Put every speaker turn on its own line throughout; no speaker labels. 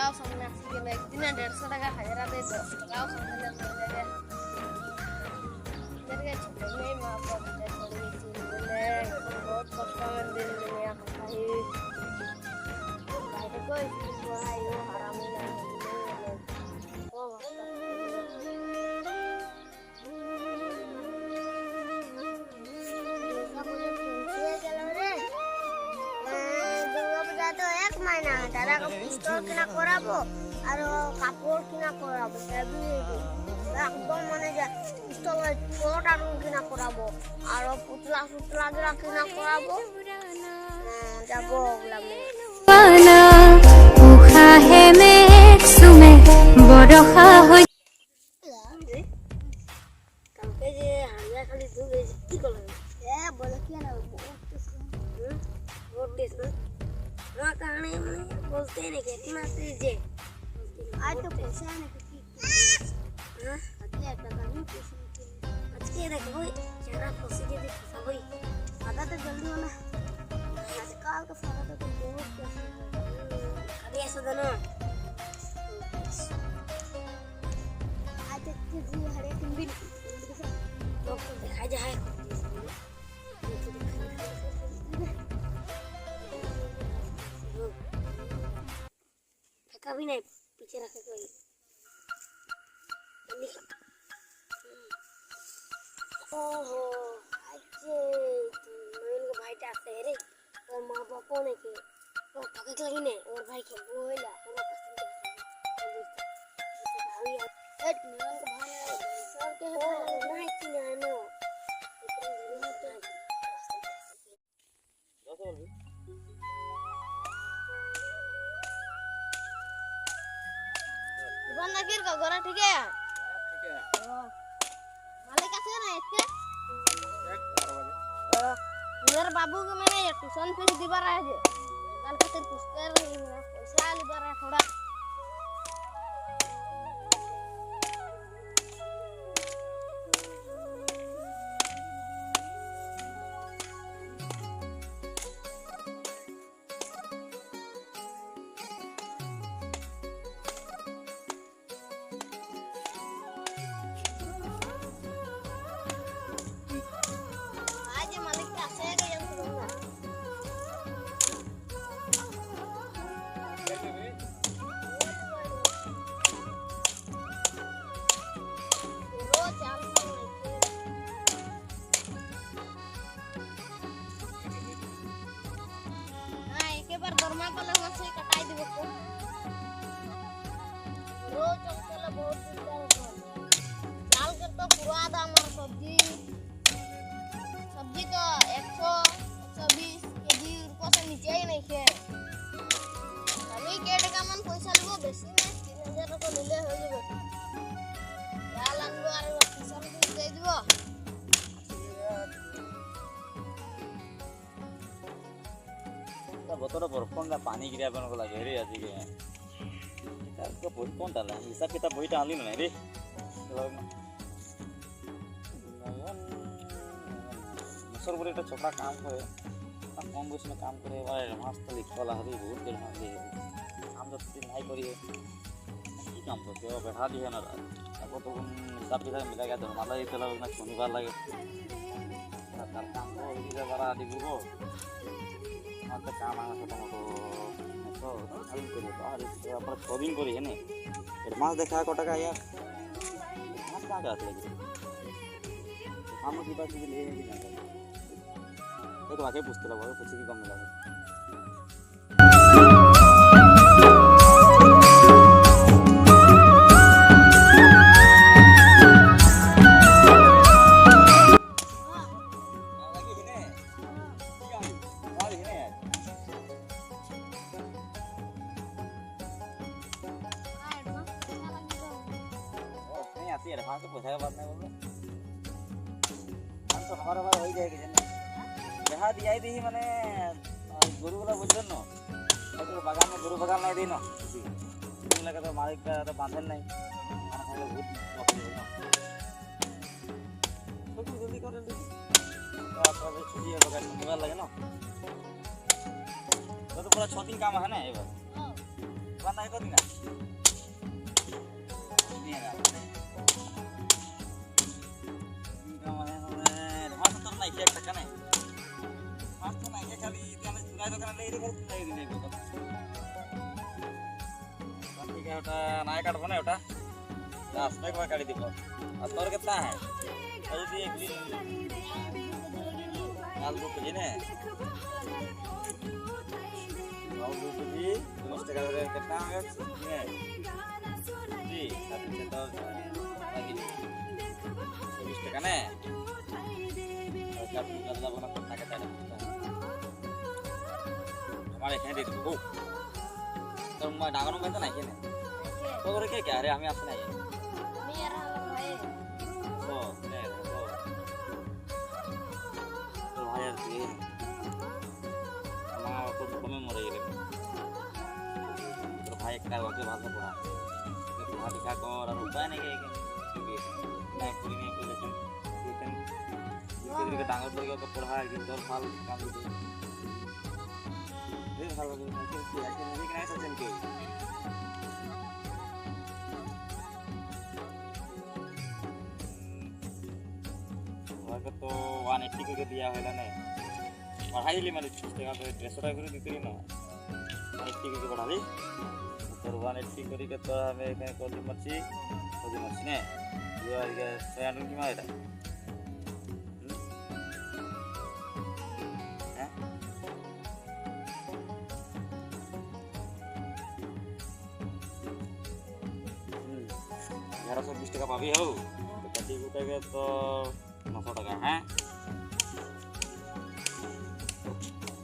सामने एक दिन 150 টাকা হাজারা দে 10 টাকাও সামনে চলে যায় तेरे छोटे में मां बाप ने थोड़ी चीज ले बहुत कष्ट में दिन में खाई भाई को इसकी पढ़ाई वो हराम नहीं वो দাদা পিস্তল কিনা করাবো আর কাপড় কিনা করাবো একদম মানে যে পিস্তল ছোটা কিনা করাবো আর পুতলা সুতলা গুলা কিনা করাবো যাবো কালকে যে হাঙ্গা খালি দুধ কি করলাম বলে কি না ना कहानी में बोलते नहीं कि इतना तेजे आज तो पैसा है ना कि हां अच्छा टका नहीं पैसा आज के देखो जरा पैसे दे दे सब भाई आधा तो जल्दी होना आजकल का सारा तो बहुत पैसा अभी ऐसा देना आज के जी हर एक दिन तो देखा जाए कभी नहीं पीछे रखे कोई ओहो अच्छे नवीन को भाई टासे रे और माँ बाप ने के और थके लगी ने और भाई के बोला पूरा पसंद भाई यार नवीन को भाई सर के नहीं थी ना नो बंदा किर का गोरा ठीक है मालिक कैसे ना इसके 12 बजे मेरे बाबू को मैंने ट्यूशन फीस दिवा रहा है कल का तेरे पुस्तक पैसा लिवा रहा है थोड़ा दरमा वाला से कटाई देबो को रोज चला बहुत दिन चाल कर तो पूरा दाम और सब्जी तो 120 केजी को से नीचे ही नहीं है अभी के टका मन पैसा लेबो बेसी में 3000 को लेले हो जेबो या लांगो आरो किसान को दे दिबो
बतौर बर्फन पानी गिरा बन गला घेरे आज के तार को बोल कौन ताला हिसाब किताब बोइटा आली न रे मुसर बोले तो छोटा काम करे कम बस में काम करे वाले मस्त लिखला हरी बहुत देर में दे काम तो दिन नहीं करिए की काम तो के बैठा दिए ना अब तो हिसाब किताब मिला गया तो माला ये चला ना शनिवार लगे तार काम को इधर बड़ा दिबो तो काम आना छोटा मोटो तो खाली करिए तो और पर 6 दिन करी है ने मास देखा को टका यार मास का आते लगे हम की बात ले ले तो आके पूछते लगा कुछ की कम मिला वहाँ के पैसा का बात नहीं बोल हम तो हमारा बार हो जाएगी जन जहाँ दिया दी मैंने गुरु वाला बुझलन न तो बागान में गुरु बागान नहीं दी न लगा तो मालिक का तो बांधल नहीं खाना खाने बहुत प्रॉब्लम है तो जल्दी कर जल्दी तो आपका भी छुट्टी है बगैर मोबाइल लगे ना तो पूरा 6 दिन काम है ना ये बार बात नहीं कर देना नहीं है काम है हमें मास तो नहीं किया टका नहीं मास तो नहीं किया खाली त्याने चुराई दোकान ले रे नहीं दिने को बाकी का ओटा नाय काटबो ना ओटा 10 पैक में काटी दीबो और तोर कितना है अरे एक दिन आलू केजी ने आलू केजी 10 टका रे कितना है ने जी अभी से तो लगी 20 टका ने और काट बदला बना पत्ता के दाना हमारे कहीं दे दो तो मैं डांगरों में तो नहीं है तो करे क्या अरे हमें आपसे नहीं है
मेरा भाई
तो ने तो भाई यार ये मां को कमे मरे गेले तो भाई एकटा वाके भाषा पढ़ा तो भाई दिखा को और उपाय नहीं के नहीं पूरी नहीं कोई लेकिन के डांगर पर के पढ़ा एक दो साल काम दे ये साल के नहीं नहीं सचन के वाके तो 180 के दिया हैला नहीं पढ़ाई ली मैंने 30 टका तो 150 टका कर दी ना 180 के बढ़ा दी तो 180 करी के तो हमें कहीं कोदी मच्छी ने ये आ गया 100 की मायदा हैं 1120 टका पाबी हो तो कटी गुटा के तो 900 टका हैं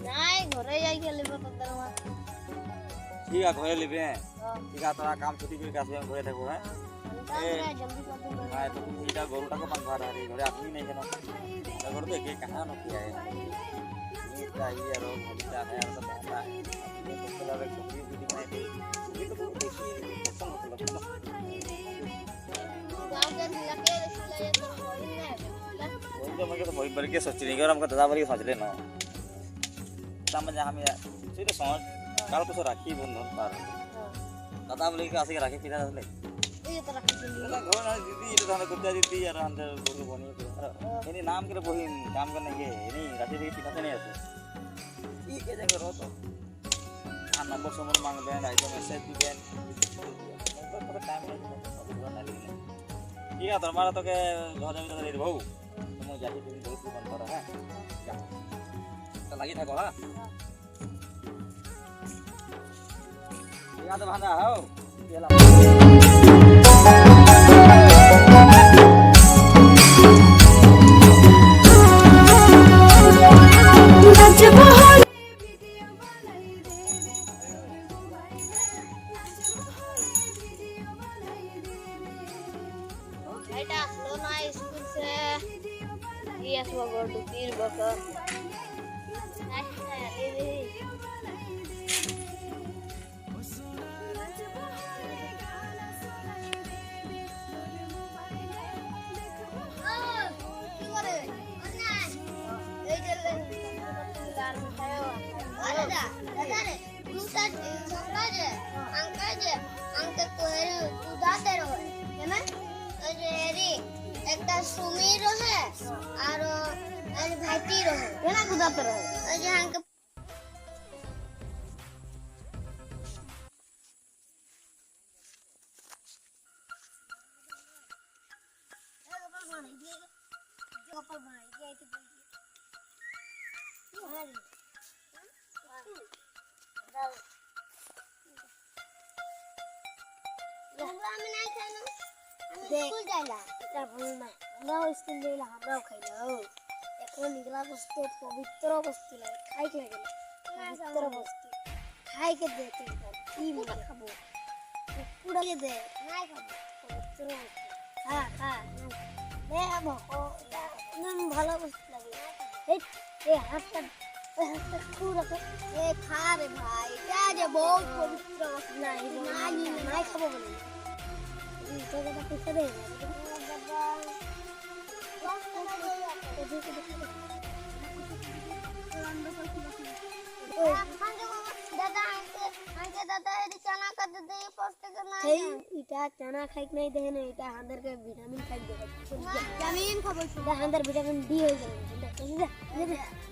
নাই ঘরে যাই খেলে তো দরমা
ठीक है घरे लेबे ठीक है तोरा काम छुट्टी करके आसे घरे देखो हैं
जल्दी कर दो
हां तो इटा गोरुटा को बंधवा रहा है घरे आदमी नहीं है ना घर देखे कहां न किया है ये चाहिए यार भूलता है यार सब पता है ये तो चला रे छुट्टी भी नहीं दे ये तो देखिए कैसा मतलब
गांव के लगे ले तो होई ना
वो तो मैं तो बहुत बार के सोच नहीं कर हमको दादा बार के सोच लेना समझ हम सीधे समझ काल को राखी बंधन पार दादा बोले के आसे राखी पिता ले
ये तो रख दे
ना घर ना दीदी ये तो थाने कुत्ता दीदी यार अंदर बोल बनी इनी नाम के बहिन काम करने के नहीं राखी भी पिता नहीं आते ठीक है जगह रो तो हां नंबर समर मांग दे आई तो मैसेज दी दे पर टाइम नहीं ठीक है तुम्हारा तो के घर में तो दे बहु तुम जाके तुम बहुत बंद कर है जा तो लगी था हां या तो भांडा हो केला
बेटा लो ना स्कूल से ये सब गो तो तीर बका नाश्ता ले ले একটা সুমির রহে আর ভাইটি রহে কেনা গুদাতে রহে ওই যে হাঙ্কে আমি নাই খাইলো স্কুল যাইলা এটা ভুল না আমরাও স্কুল যাইলা আমরাও খাইলাম এখন নিগলা বসতে পবিত্র বস্তু লাগে খাই কে গেল পবিত্র বস্তু খাই কে দে তুই কি মজা খাবো পুড়ালে দে নাই খাবো পবিত্র বস্তু হ্যাঁ হ্যাঁ ভালো বস্তু লাগে এই হাতটা খুব খা রে ভাই এটা যে বহুত পবিত্র নাই নাই খাবো বলে পয়সা দে চানা খাইক নাই দেখে না এটা হাঁদের ভিটামিন খাই দেবে ভিটামিন খাবো হাঁদের ভিটামিন ডি হয়ে যাবে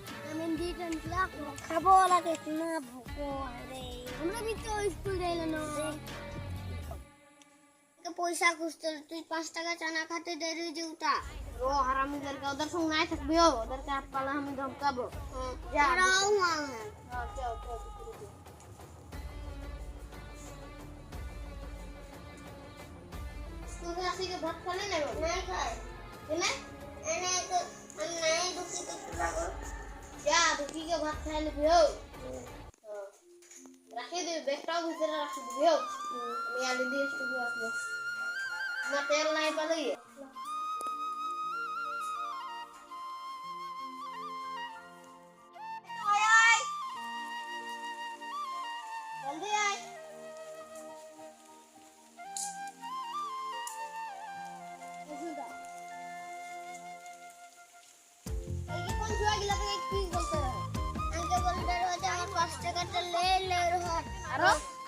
ভিটামিন ডি খাবো লাগে না ভুকো আরে আমরা বি তো স্কুল যাইলে না পয়সা খুঁজতে তুই 5 টাকা চানা খাতে দেরি যে উঠা ও হারামিদেরকে ওদের সঙ্গে নাই থাকবি ওদেরকে হাত পালা আমি ধমকাবো যাও মা চল তুই আসি के भात खाने नहीं नहीं खाए है एने तो हम नहीं दुखी तो लागो जा दुखी के भात खाए ले हो रखे दे बेटा भीतर रख दे हो मैं आले दे इसको आपने ना तेल नहीं पड़ी आय जल्दी आय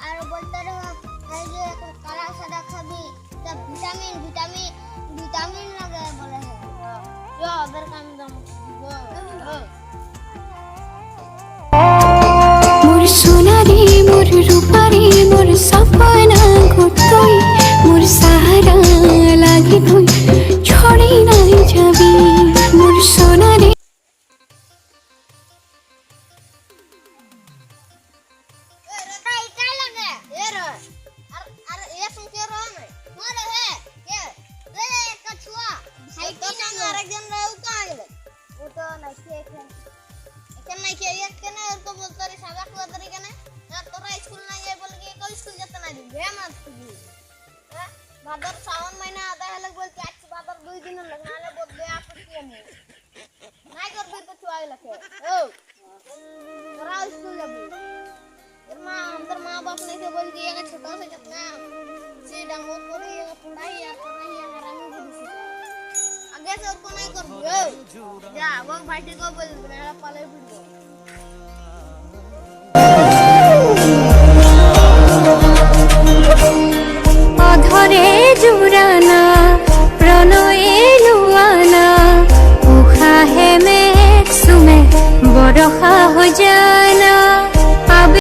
আর বলতে রহো এই যে কালা সাদা খাবি তা ভিটামিন লাগে বলে जो अदर काम दम
मोर सोनारी मोर रूपारी मोर सपना गोटोई मोर सहारा लागे तुई छोड़ी नहीं जाबी मोर सोनारी
भादर सावन महीना आता है लोग बोलते आज भादर 2 दिन लगना ले बहुत बे आपत्ति नहीं नहीं कर फिर तो छुआ लखे ओ करा स्कूल जब फिर मां अंदर मां बाप नहीं के बोल दिया कि छोटा से कितना से डाउनलोड करो ये पढ़ाई यार हरामी बुद्धि आगे से और को नहीं कर जा वो भाई को बोल मेरा पाले वीडियो
अधरे जुराना प्रणये लुआना उखा है में सुमे बरखा हो जाना